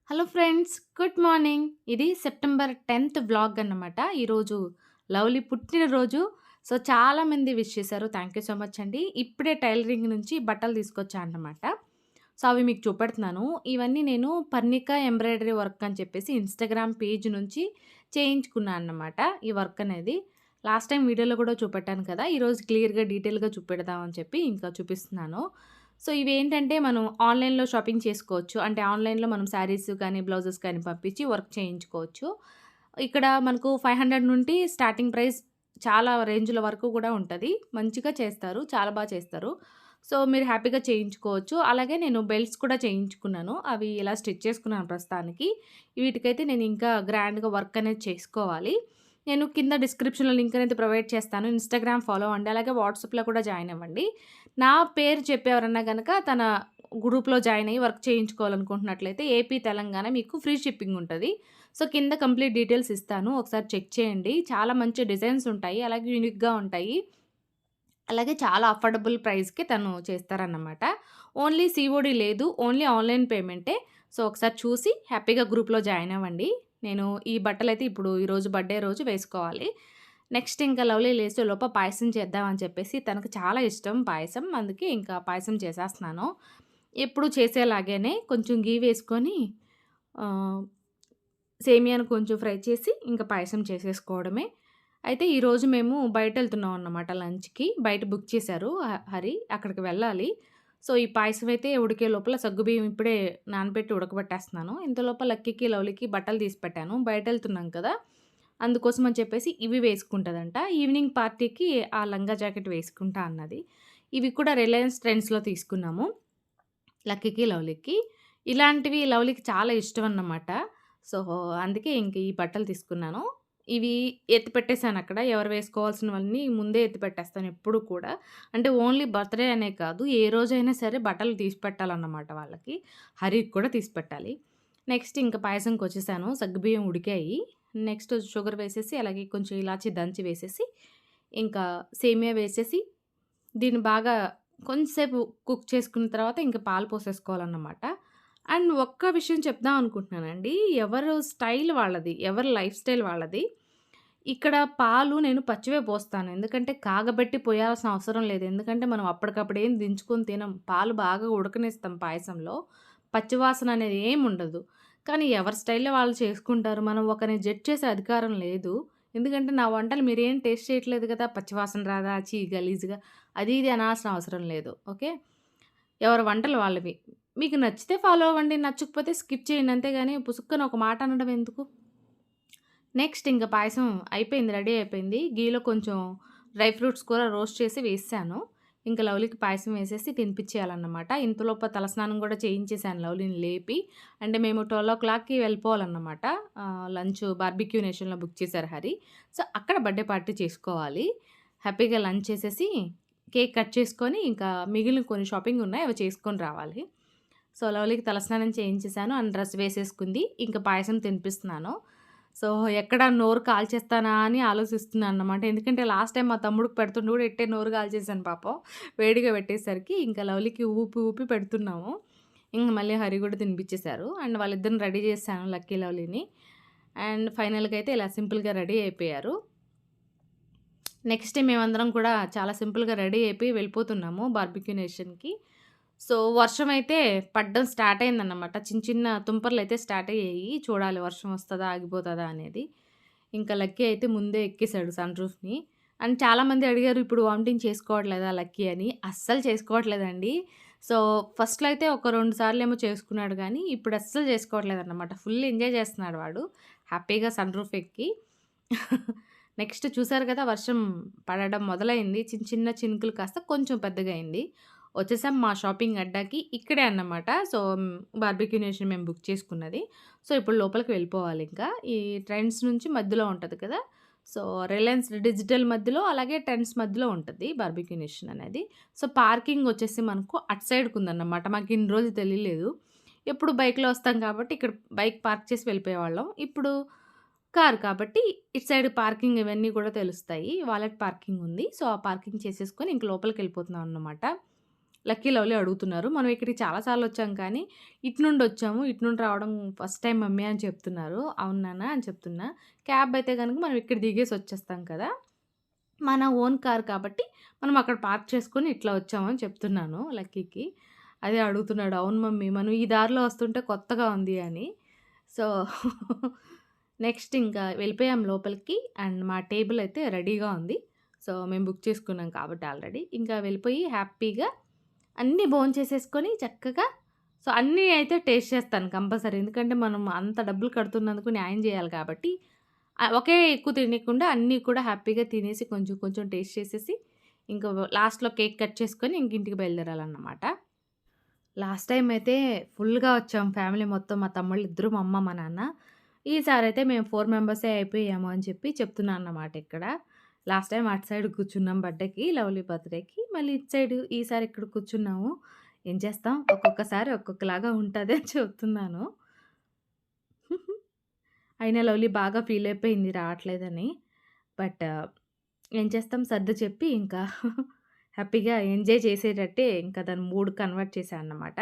Hello friends, good morning. ఇది September 10థ్ vlog అన్నమాట. ఈరోజు లవ్లీ పుట్టినరోజు. సో, చాలామంది విష్ చేశారు. థ్యాంక్ యూ సో మచ్ అండి. ఇప్పుడే టైలరింగ్ నుంచి బట్టలు తీసుకొచ్చా అన్నమాట. సో, అవి మీకు చూపెడుతున్నాను. ఇవన్నీ నేను పర్ణిక ఎంబ్రాయిడరీ వర్క్ అని చెప్పేసి ఇన్‌స్టాగ్రామ్ పేజ్ నుంచి చేయించుకున్నా అన్నమాట. ఈ వర్క్ అనేది. లాస్ట్ టైమ్ వీడియోలో కూడా చూపెట్టాను కదా! ఈరోజు క్లియర్‌గా డీటెయిల్‌గా చూపెడదాం అని చెప్పి ఇంకా చూపిస్తున్నాను. సో, ఇవేంటంటే మనం ఆన్‌లైన్‌లో షాపింగ్ చేసుకోవచ్చు. అంటే ఆన్‌లైన్‌లో మనం శారీస్ కానీ, బ్లౌజెస్ కానీ పంపించి వర్క్ చేయించుకోవచ్చు. ఇక్కడ మనకు 500 నుండి స్టార్టింగ్ ప్రైస్ చాలా రేంజ్‌ల వరకు కూడా ఉంటది. మంచిగా చేస్తారు. చాలా చేస్తారు. సో, మీరు హ్యాపీగా చేయించుకోవచ్చు. అలాగే నేను బెల్ట్స్ కూడా చేయించుకున్నాను. అవి ఇలా స్టిచ్ చేసుకున్నాను ప్రస్తుతానికి. వీటికైతే నేను ఇంకా గ్రాండ్‌గా వర్క్ అనేది చేసుకోవాలి. నేను కింద డిస్క్రిప్షన్‌లో లింక్ అనేది ప్రొవైడ్ చేస్తాను. ఇన్‌స్టాగ్రామ్ ఫాలో అవ్వండి. అలాగే వాట్సాప్‌లో కూడా జాయిన్ అవ్వండి. నా పేరు చెప్పి ఎవరన్నా గనక తన గ్రూప్‌లో జాయిన్ అయ్యి వర్క్ చేయించుకోవాలనుకుంటున్నట్లయితే ఏపీ, తెలంగాణ మీకు ఫ్రీ షిప్పింగ్ ఉంటది. సో, కింద కంప్లీట్ డీటెయిల్స్ ఇస్తాను. ఒకసారి చెక్ చేయండి. చాలా మంచి డిజైన్స్ ఉంటాయి. అలాగే యూనిక్‌గా ఉంటాయి. అలాగే చాలా అఫోర్డబుల్ ప్రైస్‌కి తను చేస్తారన్నమాట. ఓన్లీ సీఓడీ లేదు. ఓన్లీ ఆన్‌లైన్ పేమెంటే. సో, ఒకసారి చూసి హ్యాపీగా గ్రూప్‌లో జాయిన్ అవ్వండి. నేను ఈ బట్టలైతే ఇప్పుడు ఈరోజు బర్త్‌డే రోజు వేసుకోవాలి. నెక్స్ట్ ఇంకా లవ్లీ లేచేలోపు పాయసం చేద్దాం అని చెప్పేసి తనకు చాలా ఇష్టం పాయసం. అందుకే ఇంకా పాయసం చేసేస్తున్నాను. ఎప్పుడు చేసేలాగానే కొంచెం ఘీ వేసుకొని ఆహ్, సేమియాను కొంచెం ఫ్రై చేసి ఇంకా పాయసం చేసేసుకోవడమే. అయితే ఈరోజు మేము బయటెళ్తున్నాం అన్నమాట లంచ్‌కి. బయట బుక్ చేశారు హరి. అక్కడికి వెళ్ళాలి. సో, ఈ పాయసం అయితే ఉడికే లోపల సగ్గుబియ్యం ఇప్పుడే నానబెట్టి ఉడకబెట్టేస్తున్నాను. ఇంతలోపల లక్కీకి, లవ్లీకి బట్టలు తీసి పెట్టాను. బయటెళ్తున్నాం కదా! అందుకోసం అని చెప్పేసి ఇవి వేసుకుంటదంట. ఈవినింగ్ పార్టీకి ఆ లంగా జాకెట్ వేసుకుంటా అన్నది. ఇవి కూడా రిలయన్స్ ట్రెండ్స్‌లో తీసుకున్నాము. లక్కీకి, లవ్లీకి. ఇలాంటివి లవ్లీకి చాలా ఇష్టమన్నమాట. సో, అందుకే ఇంక ఈ బట్టలు తీసుకున్నాను. ఇవి ఎత్తి పెట్టేసానక్కడ. ఎవరు వేసుకోవాల్సినవన్నీ ముందే ఎత్తి పెట్టేస్తాను ఎప్పుడు కూడా. అంటే ఓన్లీ బర్త్‌డే అనే కాదు, ఏ రోజైనా సరే బట్టలు తీసి పెట్టాలన్నమాట వాళ్ళకి. హరికి కూడా తీసి పెట్టాలి. నెక్స్ట్ ఇంక పాయసంకొచ్చేసాను. సగ్గుబియ్యం ఉడికాయి. నెక్స్ట్ షుగర్ వేసేసి, అలాగే కొంచెం ఇలాచి దంచి వేసేసి, ఇంకా సేమియా వేసేసి దీన్ని బాగా కొంచెంసేపు కుక్ చేసుకున్న తర్వాత ఇంక పాలు పోసేసుకోవాలన్నమాట. అండ్ ఒక్క విషయం చెప్దాం అనుకుంటున్నానండి. ఎవరు స్టైల్ వాళ్ళది. ఎవరి లైఫ్ స్టైల్ వాళ్ళది. ఇక్కడ పాలు నేను పచ్చివే పోస్తాను. ఎందుకంటే కాగబెట్టి పోయాల్సిన అవసరం లేదు. ఎందుకంటే మనం అప్పటికప్పుడు ఏం దించుకొని తినం. పాలు బాగా ఉడకనిస్తాం పాయసంలో. పచ్చివాసన అనేది ఏముండదు. కానీ ఎవరి స్టైల్‌లో వాళ్ళు చేసుకుంటారు. మనం ఒకరిని జడ్జ్ చేసే అధికారం లేదు. ఎందుకంటే నా వంటలు మీరేం టేస్ట్ చేయట్లేదు కదా! పచ్చివాసన రాదా? ఛీ! గలీజ్‌గా అది ఇది అనాల్సిన అవసరం లేదు. ఓకే. ఎవరి వంటలు వాళ్ళవి. మీకు నచ్చితే ఫాలో అవ్వండి. నచ్చకపోతే స్కిప్ చేయండి. అంతేగాని పుసుక్కున ఒక మాట అనడం ఎందుకు? నెక్స్ట్ ఇంక పాయసం అయిపోయింది. రెడీ అయిపోయింది. ఘీలో కొంచెం డ్రై ఫ్రూట్స్ కూడా రోస్ట్ చేసి వేసేసాను. ఇంక లవ్లీకి పాయసం వేసేసి తినిపిచ్చేయాలన్నమాట. ఇంతలోపు తలస్నానం గూడా చేయించేసాను లవ్లీని లేపి. అంటే మేము 12:00కి వెళ్ళిపోవాలన్నమాట. లంచ్ బార్బిక్యూ నేషన్‌లో బుక్ చేశారు హరి. సో, అక్కడ బర్త్‌డే పార్టీ చేసుకోవాలి. హ్యాపీగా లంచ్ చేసేసి, కేక్ కట్ చేసుకొని, ఇంకా మిగిలిన కొన్ని షాపింగ్ ఉన్నాయి. అవి చేసుకొని రావాలి. సో, లవ్లీకి తలస్నానం చేయించేసాను. And dress వేసేసుకుంది. ఇంక పాయసం తినిపిస్తున్నాను. సో, ఎక్కడ నోరు కాల్చేస్తానా అని ఆలోచిస్తున్నానన్నమాట. ఎందుకంటే లాస్ట్ టైమ్ మా తమ్ముడికి పెడుతుంటే కూడా ఇట్టే నోరు కాల్చేశాను పాపం. వేడిగా పెట్టేసరికి ఇంకా లవ్లీకి ఊపి ఊపి పెడుతున్నాము. ఇంక మళ్ళీ హరి కూడా తినిపిచ్చేసారు. అండ్ వాళ్ళిద్దరిని రెడీ చేశాను లక్కీ, లవ్లీని. అండ్ ఫైనల్‌గా అయితే ఇలా సింపుల్‌గా రెడీ అయిపోయారు. నెక్స్ట్ డే మేమందరం కూడా చాలా సింపుల్‌గా రెడీ అయిపోయి వెళ్ళిపోతున్నాము బార్బిక్యూ నేషన్‌కి. సో, వర్షమైతే పడడం స్టార్ట్ అయిందన్నమాట. చిన్న చిన్న తుంపర్లయితే స్టార్ట్ అయ్యాయి. చూడాలి వర్షం వస్తదా? ఆగిపోతదా? అనేది. ఇంకా లక్కీ అయితే ముందే ఎక్కేసాడు సన్ రూఫ్‌ని. అండ్ చాలామంది అడిగారు, "ఇప్పుడు వామిటింగ్ చేసుకోవట్లేదా లక్కీ" అని. అస్సలు చేసుకోవట్లేదండి. సో, ఫస్ట్‌లో అయితే ఒక 2 సార్లేమో చేసుకున్నాడు గానీ, ఇప్పుడు అస్సలు చేసుకోవట్లేదన్నమాట. ఫుల్ ఎంజాయ్ చేస్తున్నాడు వాడు. హ్యాపీగా సన్ రూఫ్ ఎక్కి. నెక్స్ట్ చూసారు కదా! వర్షం పడడం మొదలైంది. చిన్న చిన్న చినుకులు కాస్త కొంచెం పెద్దగా అయింది. వచ్చేసాం మా షాపింగ్ అడ్డాకి. ఇక్కడే అన్నమాట. సో, బార్బిక్యూ నేషన్ మేము బుక్ చేసుకున్నది. సో, ఇప్పుడు లోపలికి వెళ్ళిపోవాలింకా. ఈ ట్రెండ్స్ నుంచి మధ్యలో ఉంటది కదా! సో, రిలయన్స్ డిజిటల్ మధ్యలో, అలాగే ట్రెండ్స్ మధ్యలో ఉంటది బార్బిక్యూ నేషన్ అనేది. సో, పార్కింగ్ వచ్చేసి మనకు అటు సైడ్‌కుందన్నమాట. మాకు ఇన్ని రోజులు తెలియలేదు. ఎప్పుడు బైక్‌లో వస్తాం కాబట్టి ఇక్కడ బైక్ పార్క్ చేసి వెళ్ళిపోయేవాళ్ళం. ఇప్పుడు కారు కాబట్టి ఇటు సైడ్ పార్కింగ్ ఇవన్నీ కూడా తెలుస్తాయి. వాలెట్ పార్కింగ్ ఉంది. సో, ఆ పార్కింగ్ చేసేసుకొని ఇంక లోపలికెళ్ళిపోతున్నాం అన్నమాట. లక్కీ, లవ్లీ అడుగుతున్నారు. మనం ఇక్కడికి చాలా సార్లొచ్చాం కానీ, ఇటు నుండొచ్చాము. ఇటు నుండి రావడం ఫస్ట్ టైమ్ మమ్మీ అని చెప్తున్నారు. అవును నాన్న అని చెప్తున్నా. క్యాబ్ అయితే గనుక మనం ఇక్కడ దిగేసి వచ్చేస్తాం కదా! మన ఓన్ కార్ కాబట్టి, మనం అక్కడ పార్క్ చేసుకొని ఇట్లా వచ్చామని చెప్తున్నాను లక్కీకి. అదే అడుగుతున్నాడు. అవును మమ్మీ, మనం ఈ దారిలో వస్తుంటే కొత్తగా ఉంది అని. సో, నెక్స్ట్ ఇంకా వెళ్ళిపోయాం లోపలికి. అండ్ మా టేబుల్ అయితే రెడీగా ఉంది. సో, మేము బుక్ చేసుకున్నాం కాబట్టి ఆల్రెడీ. ఇంకా వెళ్ళిపోయి హ్యాపీగా అన్నీ భోంచేసేసుకొని చక్కగా, సో, అన్నీ అయితే టేస్ట్ చేస్తాను కంపల్సరీ. ఎందుకంటే మనం అంత డబ్బులు కడుతున్నందుకు న్యాయం చేయాలి కాబట్టి, ఒకే ఎక్కువ తినకుండా అన్నీ కూడా హ్యాపీగా తినేసి కొంచెం కొంచెం టేస్ట్ చేసేసి, ఇంకా లాస్ట్‌లో కేక్ కట్ చేసుకొని ఇంక ఇంటికి బయలుదేరాలన్నమాట. లాస్ట్ టైమ్ అయితే ఫుల్‌గా వచ్చాం ఫ్యామిలీ మొత్తం. మా తమ్ముళ్ళిద్దరూ, మా అమ్మ, మా నాన్న. ఈసారైతే మేము 4 మెంబర్సే అయిపోయాము అని చెప్పి చెప్తున్నా అన్నమాట ఇక్కడ. లాస్ట్ టైమ్ అటు సైడ్ కూర్చున్నాం బర్త్‌డేకి, లవ్లీ బర్త్‌డేకి. మళ్ళీ ఇటు సైడ్ ఈసారి ఇక్కడ కూర్చున్నాము. ఏం చేస్తాం, ఒక్కొక్కసారి ఒక్కొక్కలాగా ఉంటది అని చెప్తున్నాను. అయినా లవ్లీ బాగా ఫీల్ అయిపోయింది రావట్లేదని. బట్ ఏం చేస్తాం, సర్ది చెప్పి ఇంకా హ్యాపీగా ఎంజాయ్ చేసేటట్టే ఇంకా దాని మూడ్ కన్వర్ట్ చేశా అన్నమాట.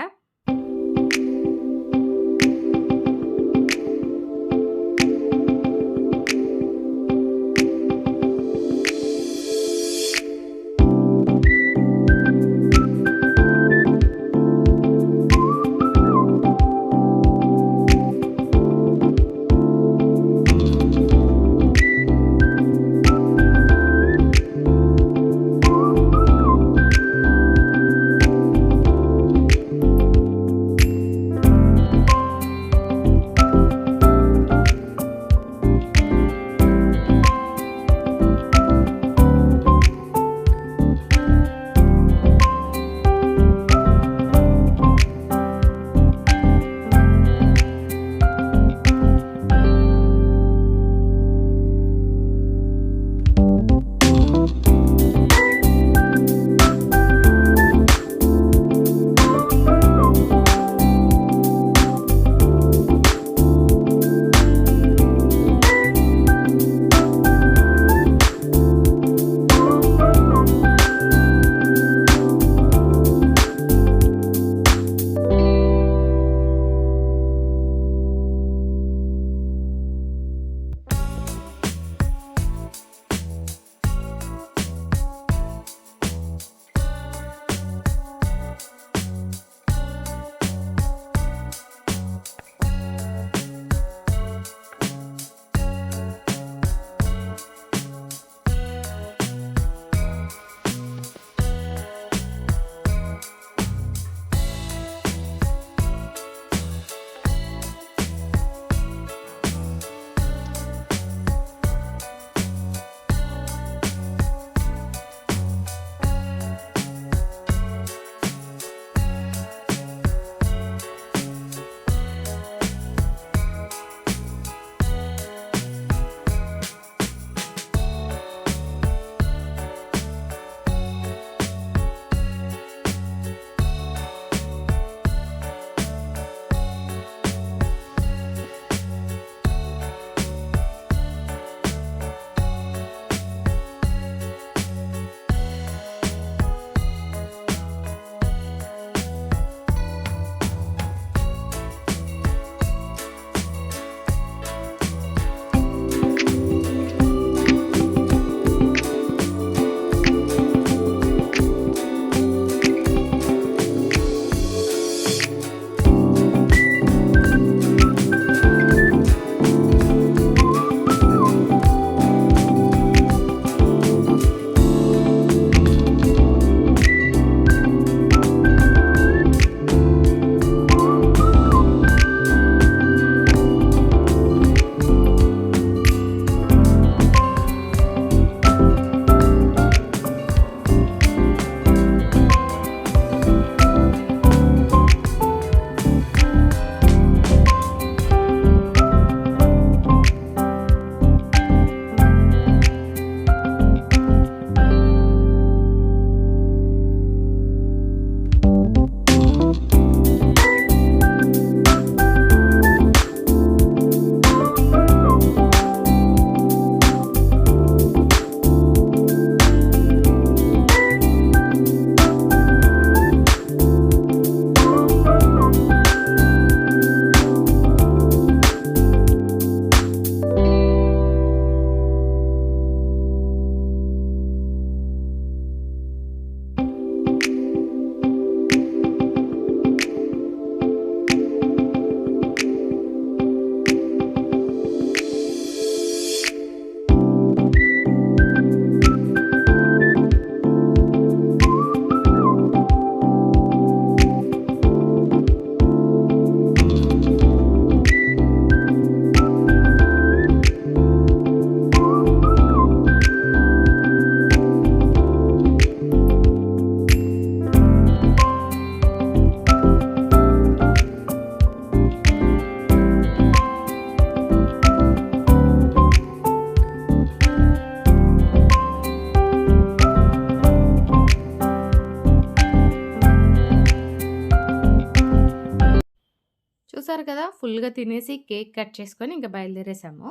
ఫుల్‌గా తినేసి కేక్ కట్ చేసుకొని ఇంక బయలుదేరేసాము.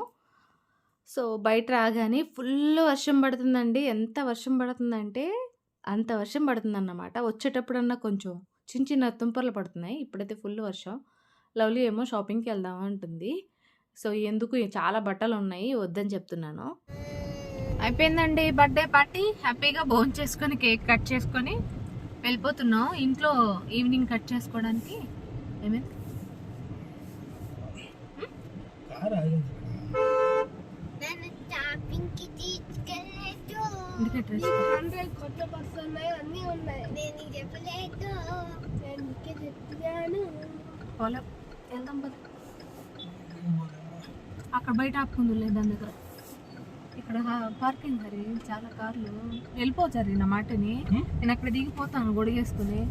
సో, బయట రాగానే ఫుల్ వర్షం పడుతుందండి. ఎంత వర్షం పడుతుందంటే, అంత వర్షం పడుతుందన్నమాట. వచ్చేటప్పుడన్నా కొంచెం చిన్న చిన్న తుంపర్లు పడుతున్నాయి. ఇప్పుడైతే ఫుల్ వర్షం. లవ్లీ ఏమో షాపింగ్‌కెళ్దాం అంటుంది. సో, ఎందుకు చాలా బట్టలున్నాయి వద్దని చెప్తున్నాను. అయిపోయిందండి బర్త్‌డే పార్టీ. హ్యాపీగా భోంచేసుకొని, కేక్ కట్ చేసుకొని వెళ్ళిపోతున్నాం. ఇంట్లో ఈవినింగ్ కట్ చేసుకోవడానికి. ఏమైంది? కొత్త బస్సు ఉన్నాయి, అన్నీ ఉన్నాయి. నేను చెప్పలేదు, నేను చెప్పాను. వెళ్దాం పద. అక్కడ బయట ఆపుకుందులే దాని దగ్గర. ఇక్కడ పార్కింగ్ హరి చాలా కార్లు వెళ్ళిపోవచ్చు హరి నా మాటని. నేను అక్కడ దిగిపోతాను గొడిగేసుకుని.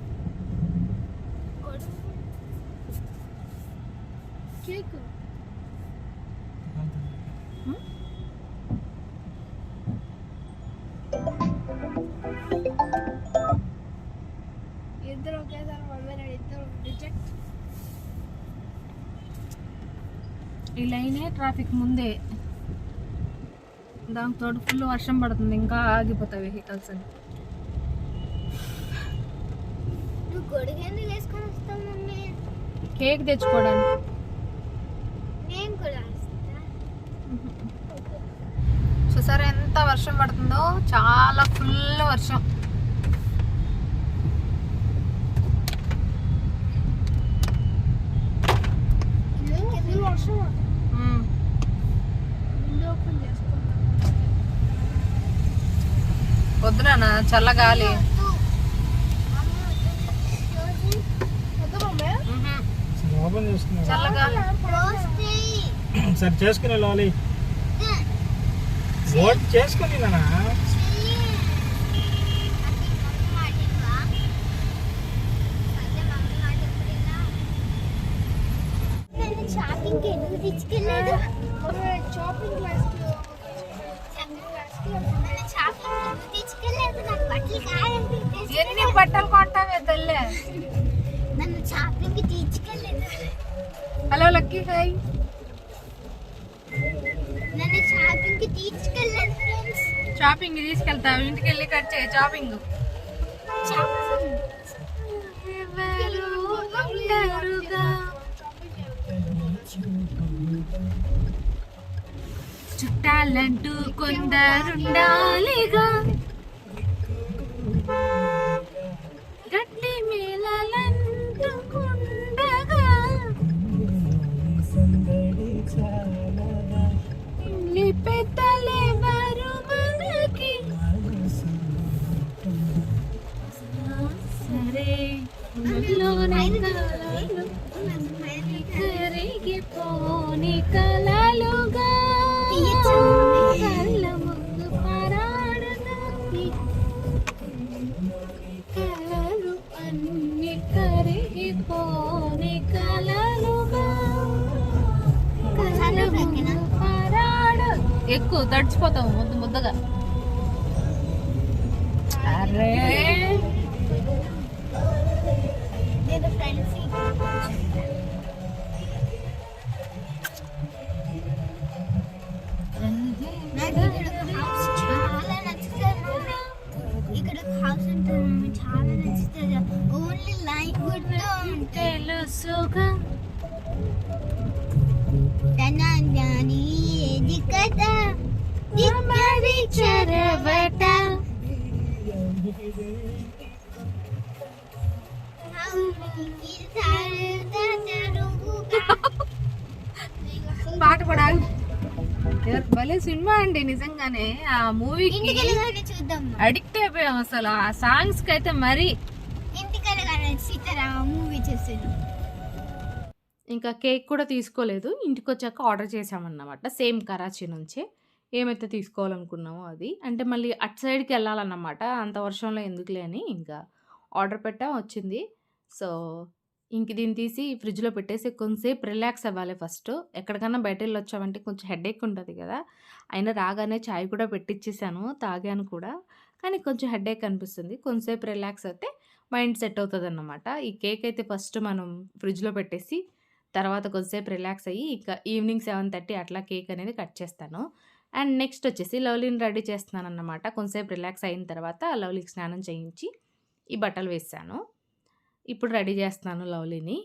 కేక్ ఇద్దరు ఒకేసారి మమ్మీ ఇద్దరు రిజెక్ట్. ఈ లైనే ట్రాఫిక్ ముందే, దాంతో ఫుల్ వర్షం పడుతుంది, ఇంకా ఆగిపోతాయి వెహికల్స్ అని. నువ్వు గొడుగెందుకు వేసుకొని వస్తావు మమ్మీ? కేక్ తెచ్చుకోవడానికి. నేను కూడా వస్తా. చూసారా ఎంత వర్షం పడుతుందో, చాలా ఫుల్ వర్షం. వర్షం ఓపెన్ చేసుకుంటా. వద్దునా చల్లగాలి. చల్లగాలి సరే చేసుకుని వెళ్ళాలి. ఓట్ చేసుకుని షాపింగ్కి ఎందుకు తీసుకెళ్ళలేదు? షాపింగ్ క్లాస్కి తీసుకెళ్ళలేదు. నాకు బట్టలు కావాలంటే ఎన్ని బట్టలు కొంటావే తల్లే. నన్ను షాపింగ్కి తీసుకెళ్ళలేదు. Hello lucky hi. నన్ను షాపింగ్కి తీసుకెళ్ళలేదు ఫ్రెండ్స్. షాపింగ్ తీసుకెళ్తావు, ఇంటికి వెళ్ళి కట్ చేయి షాపింగ్. చుట్టాలంటూ కొందరుండాలిగా, గట్టి మేళాలంటూ ఉండగా, ఇల్లి పెద్దలెవరు మనకి. సరే కరిగిపోని కలలుగా కళ్ళ ముందు పరాడగా, కలలు అన్ని కరిగిపోని కలలుగా కళ్ళ ముందు పరాడ. ఎక్కువ తడిచిపోతాము ముద్దు ముద్దగా. అరే నేను ఫ్రెండ్స్ చాలా నచ్చుతుంది. ఇక్కడ హౌస్ ఉంటుంది, చాలా నచ్చుతుంది. ఓన్లీ లైక్ గుర్తు తెలుసుగా తనాన్ని ఏది కదా దిమ్మడి చెరవట. పాట పడాలి. భలే సినిమా అండి నిజంగానే. ఆ మూవీకి చూద్దాం. అడిక్ట్ అయిపోయాం అసలు. ఆ సాంగ్స్ కి అయితే మరి. ఇంటికెళ్ళగానే సీతారామ మూవీ చూసాను. ఇంకా కేక్ కూడా తీసుకోలేదు, ఇంటికి వచ్చాక ఆర్డర్ చేసామన్నమాట. సేమ్ కరాచీ నుంచే ఏమైతే తీసుకోవాలనుకున్నామో అది. అంటే మళ్ళీ అటు సైడ్కి వెళ్ళాలన్నమాట, అంత వర్షంలో ఎందుకులే అని ఇంకా ఆర్డర్ పెట్టాం, వచ్చింది. సో ఇంక దీన్ని తీసి ఫ్రిడ్జ్లో పెట్టేసి కొంచెంసేపు రిలాక్స్ అవ్వాలి ఫస్ట్. ఎక్కడికన్నా బయట వెళ్ళి వచ్చామంటే కొంచెం హెడేక్ ఉంటుంది కదా. అయినా రాగానే చాయ్ కూడా పెట్టించేసాను, తాగాను కూడా. కానీ కొంచెం హెడేక్ అనిపిస్తుంది. కొంచెంసేపు రిలాక్స్ అయితే మైండ్ సెట్ అవుతుంది అన్నమాట. ఈ కేక్ అయితే ఫస్ట్ మనం ఫ్రిడ్జ్లో పెట్టేసి తర్వాత కొద్దిసేపు రిలాక్స్ అయ్యి ఇక ఈవినింగ్ 7:30 అట్లా కేక్ అనేది కట్ చేస్తాను. అండ్ నెక్స్ట్ వచ్చేసి లవ్లీని రెడీ చేస్తున్నానన్నమాట. కొంతసేపు రిలాక్స్ అయిన తర్వాత లవ్లీకి స్నానం చేయించి ఈ బట్టలు వేసాను. ఇప్పుడు రెడీ చేస్తున్నాను లవ్లీని.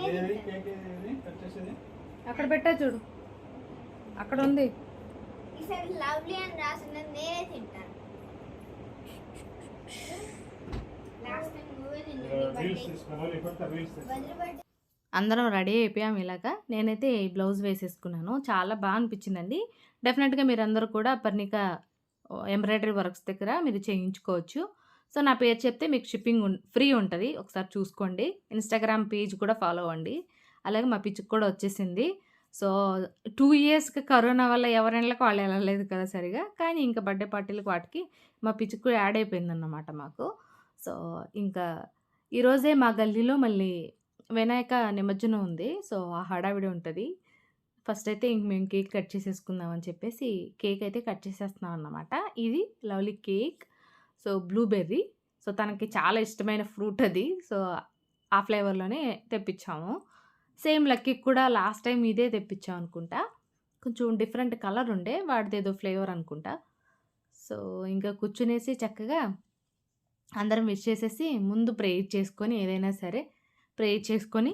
ఏది కేక్ ఏది కట్ చేసేది? అక్కడ పెట్టా చూడు, అక్కడ ఉంది. ఈసారి లవ్లీ అని రాసినది నేనే తింటాను. లాస్ట్ టైం నువ్వే రీల్స్ తీసుకోవాలి, ఇప్పుడు రీల్స్ తీసుకోవాలి. అందరం రెడీ అయిపోయాం ఇలాగా. నేనైతే ఈ బ్లౌజ్ వేసేసుకున్నాను. చాలా బాగా అనిపించిందండి. డెఫినెట్గా మీరందరూ కూడా పర్ణిక ఎంబ్రాయిడరీ వర్క్స్ దగ్గర మీరు చేయించుకోవచ్చు. సో నా పేరు చెప్తే మీకు షిప్పింగ్ ఫ్రీ ఉంటుంది, ఒకసారి చూసుకోండి. ఇన్స్టాగ్రామ్ పేజ్ కూడా ఫాలో అవ్వండి. అలాగే మా పిచ్చుకు కూడా వచ్చేసింది. సో 2 ఇయర్స్కి కరోనా వల్ల ఎవరిళ్ళకి వాళ్ళు వెళ్ళలేదు కదా సరిగా, కానీ ఇంకా బర్త్డే పార్టీలకు వాటికి మా పిచ్చుకు కూడా యాడ్ అయిపోయిందన్నమాట మాకు. సో ఇంకా ఈరోజే మా గల్లీలో మళ్ళీ వినాయక నిమజ్జనం ఉంది. సో ఆ హడావిడి ఉంటుంది. ఫస్ట్ అయితే ఇంక మేము కేక్ కట్ చేసేసుకుందాం అని చెప్పేసి కేక్ అయితే కట్ చేసేస్తున్నాం అన్నమాట. ఇది lovely cake. So blueberry. So తనకి చాలా ఇష్టమైన ఫ్రూట్ అది. సో ఆ ఫ్లేవర్లోనే తెప్పించాము. సేమ్ లక్కీకి కూడా లాస్ట్ టైం ఇదే తెప్పించాం అనుకుంటా. కొంచెం డిఫరెంట్ కలర్ ఉండే, వాడిదేదో ఫ్లేవర్ అనుకుంటా. సో ఇంకా కూర్చునేసి చక్కగా అందరం విష్ చేసేసి ముందు ప్రేయర్ చేసుకొని, ఏదైనా సరే ప్రేయర్ చేసుకొని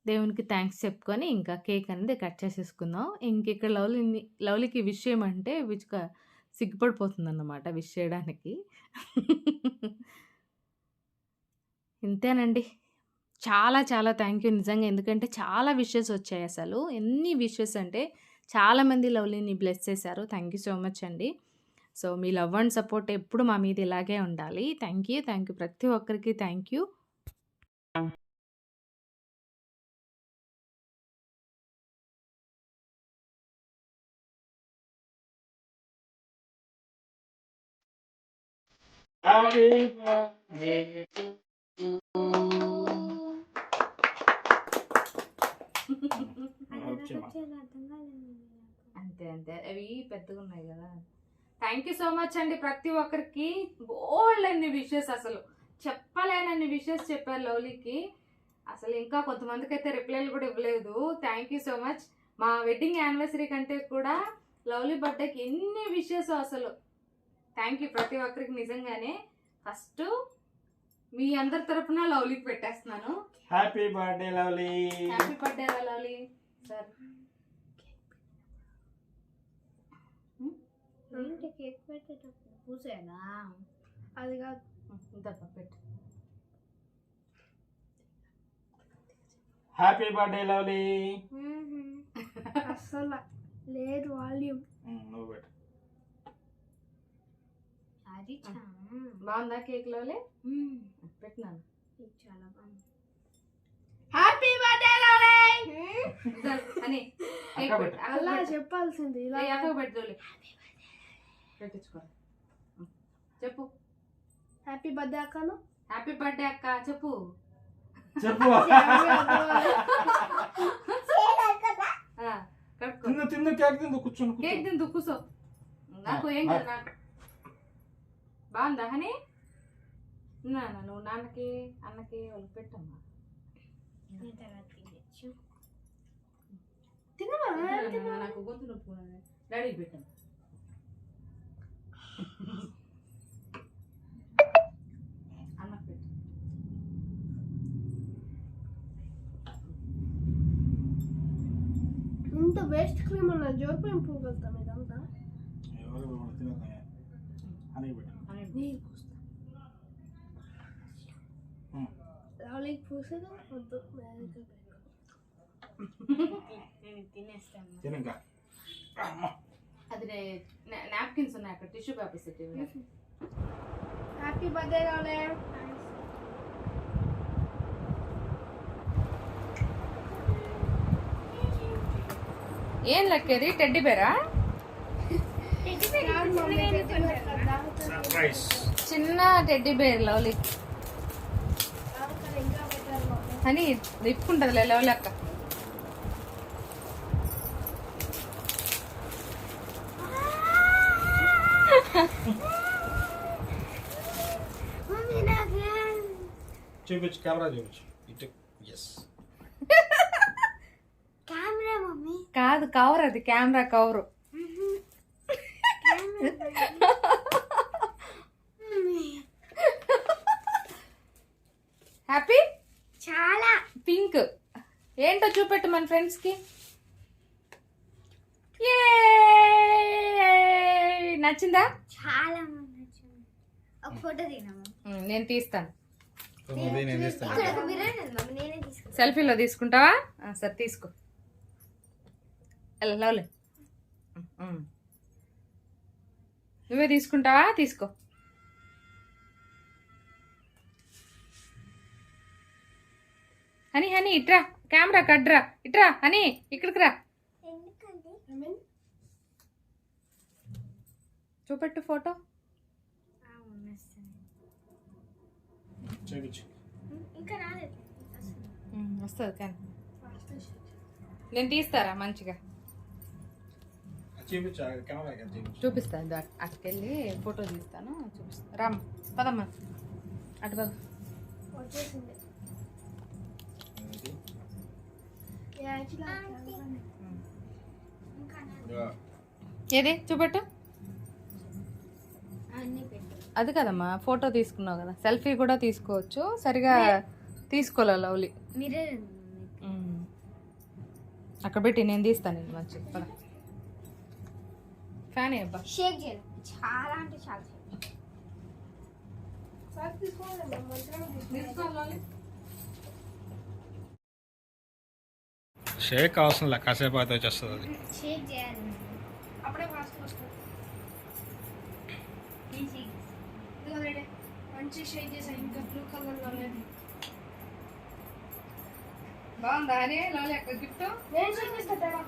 దేవునికి థ్యాంక్స్ చెప్పుకొని ఇంకా కేక్ అనేది కట్ చేసేసుకుందాం. ఇంక ఇక్కడ లవ్లీకి విష్ చేయమంటే విచ్చుక సిగ్గుపడిపోతుందన్నమాట విష్ చేయడానికి. ఇంతేనండి. చాలా చాలా థ్యాంక్ యూ నిజంగా. ఎందుకంటే చాలా విషెస్ వచ్చాయి అసలు. ఎన్ని విషెస్ అంటే చాలామంది లవ్లీని బ్లెస్ చేశారు. థ్యాంక్ యూ సో మచ్ అండి. So me love and support ఎప్పుడు మా మీద ఇలాగే ఉండాలి. థ్యాంక్ యూ ప్రతి ఒక్కరికి thank you. Happy birthday to అంతే అంతే, అవి పెద్దగా ఉన్నాయి కదా. థ్యాంక్ యూ సో మచ్ అండి ప్రతి ఒక్కరికి. బోల్డ్ అన్ని విషెస్, అసలు చెప్పలేనన్ని విషెస్ చెప్పారు లవ్లీకి. అసలు ఇంకా కొంతమందికి అయితే రిప్లైలు కూడా ఇవ్వలేదు. Thank you so much. మా వెడ్డింగ్ యానివర్సరీ కంటే కూడా లవ్లీ బర్త్డేకి ఎన్ని విషెస్ అసలు. థ్యాంక్ యూ ప్రతి ఒక్కరికి నిజంగానే. ఫస్ట్ మీ అందరి తరపున లవ్లీకి పెట్టేస్తున్నాను. Happy birthday lovely. Happy birthday lovely sir. Cake పెట్టేటప్పుడు పూసేనా అది కాదు, పెట్టు. Happy birthday lovely. అస్సలు లేదు వాల్యూమ్. నువ్వు పెట్టు. అది బాగుందా కేక్ లవ్లీ? పెట్టినాను. చాలా బాగుంది. హ్యాపీ బర్త్డే లవ్లీ అని అలా చెప్పాల్సింది. ఇలా పెట్టు పెట్టించుకో. చెప్పు హ్యాపీ బర్త్డే అక్కను. హ్యాపీ బర్త్డే అక్క చెప్పు. చెప్పు. తిందు కేక్ తిందు కూర్చొని. కేక్ తిందు కూర్చో. నాకు ఏం కదా. నాకు బాగుందా హనీ? నువ్వు నాన్నకి అన్నకి వాళ్ళకి పెట్టమ్మా. నాకు గొంతు నొప్పు. డాడీకి పెట్టమ్మా. ఇంత వేస్ట్ క్రీమ్ ఉన్న జోరు పోగలుగుతాం ఇదంతా ఎవరు తినక అని పెట్టు నీరు పోస్తా లవ్లీకి పూసేది వద్దు తినక అది నాప్కిన్స్ ఉన్నాయి అక్కడ టిష్యూ పేపర్స్ పెట్టి హ్యాపీ బర్త్డే లవ్లీ ఏం లెక్కేది టెడ్డీ బేరా సర్ప్రైజ్ చిన్న టెడ్డీ బేర్ లవ్లీ అని దిక్కుంటదిలే లవ్లీ అక్క మమ్మీ నాకు చూపించు కెమెరా చూపించు ఇటు ఎస్ కెమెరా మమ్మీ కాదు కవర్ అది కెమెరా కవరు హ్యాపీ చాలా పింక్ ఏంటో చూపెట్టు మన ఫ్రెండ్స్ కి నచ్చిందా చాలా నచ్చింది ఒక ఫోటో తినమ్మా నేను తీస్తాను నేను చేస్తాను ఇక్కడ ఒక బిర్యానీ ఉంది మమ్మీ నేనే తీసుకుంటా సెల్ఫీలో తీసుకుంటావా సరే తీసుకో లవ్లీ నువ్వే తీసుకుంటావా తీసుకో హనీ హనీ ఇట్రా కెమెరా కడ్రా ఇట్రా హనీ ఇక్కడికి రా ఎందుకండి చూపెట్టు ఫోటో చూపించు ఇంకా రాలేదు వస్తుంది కానీ నేను తీస్తారా మంచిగా చూపించు కెమెరా చూపించు చూపిస్తాను అటుకెళ్ళి ఫోటో తీస్తాను చూపిస్తాను రామ్ పదమ్మా అటు పద వచ్చేసింది ఏది చూపెట్టు అన్ని పెట్టు అది కదమ్మా ఫోటో తీసుకున్నావు కదా సెల్ఫీ కూడా తీసుకోవచ్చు సరిగా తీసుకోలే లవ్లీ మిర్రర్ అక్కడ పెట్టి నేను తీస్తాను ఇది మంచి పద ఫ్యాన్ అబ్బా షేక్ చేయాలి చాలా అంటే చాలా సార్ తీసుకోవాలి మంచిగా షేక్ అవసరం లే కాసేపు అయితే వచ్చేస్తుంది అది షేక్ చేయాలి అప్పుడే ఫాస్ట్ వస్తుంది నేను షేక్ ఇదిగో రెడీ మంచి షేక్ చేసాను ఇంకా బ్లూ కలర్లో లేదు బాగుందా అని లవ్లీ అక్కడ గిఫ్ట్ నేను షేక్ చేస్తా తేడా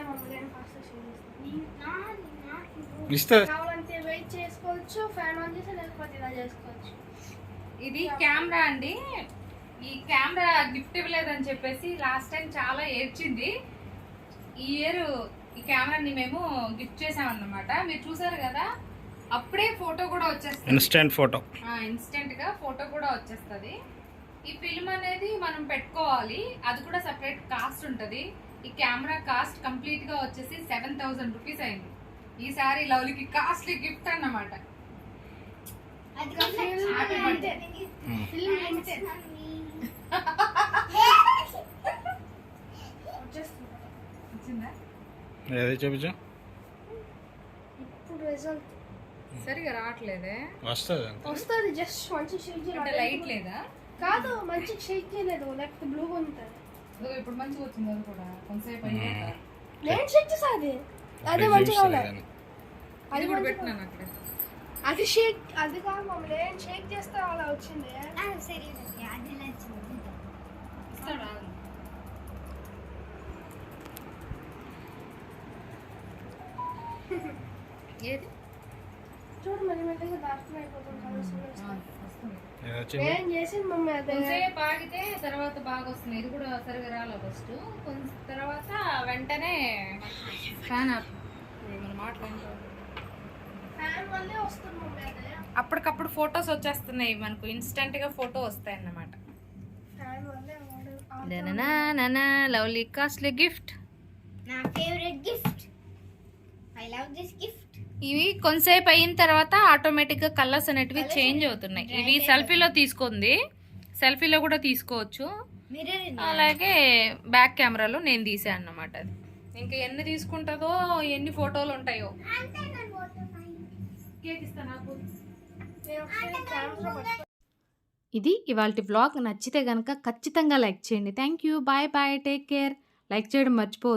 మమ్మీ నేను ఫాస్ట్ షేక్ చేస్తాను ఇస్తే కావాలంటే వెయిట్ చేసుకోవచ్చు ఫ్యాన్ ఆన్ చేసి లేకపోతే ఇలా చేసుకోవచ్చు ఇది కెమెరా అండి ఈ కెమెరా గిఫ్ట్ ఇవ్వలేదని చెప్పేసి లాస్ట్ టైం చాలా ఏడ్చింది ఈ ఇయర్ ఈ కెమెరాని మేము గిఫ్ట్ చేసామన్నమాట మీరు చూసారు కదా అప్పుడే ఫోటో కూడా వచ్చేస్తుంది ఇన్స్టెంట్ ఫోటో ఇన్స్టెంట్ గా ఫోటో కూడా వచ్చేస్తుంది ఈ ఫిల్మ్ అనేది మనం పెట్టుకోవాలి అది కూడా సెపరేట్ కాస్ట్ ఉంటది ఈ కెమెరా కాస్ట్ కంప్లీట్ గా వచ్చేసి 7,000 రూపీస్ అయింది ఈసారి లవ్లీకి కాస్ట్లీ గిఫ్ట్ అన్నమాట అది హ్యాపీ బర్త్డే వచ్చేస్తుంది వచ్చిందా ఏదో చూపించు ఇప్పుడు రిజల్ట్ సరిగా రావట్లేదే వస్తుంది వస్తుంది జస్ట్ మంచి షేక్ అంటే చేయాలి లైట్ లేదా కాదు మంచి షేక్ చేయలేదు లేకపోతే బ్లూ ఉంటుంది ఇదిగో ఇప్పుడు మంచిగా వచ్చింది అది కూడా కొంతసేపు అయ్యాక నేను షేక్ చేసా అది అదే మంచిగా ఉంది అది కూడా పెట్టినాను అక్కడ అది షేక్ అది కాదు మమ్మీ నేను షేక్ చేస్తే అలా వచ్చింది సరే అది నచ్చింది ఇస్తాడా ఏది చూడు మరి మెల్లగా దార్శనం అయిపోతుంది కలర్స్ వస్తుంది నేను చేసింది మమ్మీ అదే కొంతసేపు ఆగితే తర్వాత బాగా వస్తుంది ఇది కూడా సరిగా రాలే ఫస్ట్ కొంచెం తర్వాత వెంటనే ఫ్యాన్ ఆఫ్ మన మాట్లాడుకో ఫ్యాన్ వల్లే వస్తుంది మమ్మీ అదే అప్పటికప్పుడు ఫొటోస్ వచ్చేస్తున్నాయి మనకు ఇన్స్టెంట్ గా ఫోటో వస్తాయి అన్నమాట ఫ్యాన్ వల్లే లవ్లీ కాస్ట్లీ గిఫ్ట్ నా favourite gift I love this gift ఇవి కొంతసేపు అయిన తర్వాత ఆటోమేటిక్ గా కలర్స్ అనేటివి చేంజ్ అవుతున్నాయి ఇవి సెల్ఫీలో తీసుకుంది సెల్ఫీలో కూడా తీసుకోవచ్చు మిర్రర్ అలాగే బ్యాక్ కెమెరాలో నేను తీసాను అన్నమాట అది ఇంకా ఎన్ని తీసుకుంటుందో ఎన్ని ఫోటోలు ఉంటాయో. అంటే నేను పోతున్నాను. కేక్ ఇస్తా నాకు. నేను ఒకసారి కెమెరా పట్టుకో. ఇది ఇవాల్టి వ్లాగ్. నచ్చితే కనుక ఖచ్చితంగా లైక్ చేయండి. Thank you. Bye bye. Take care. Like చేయడం మర్చిపోవద్దు.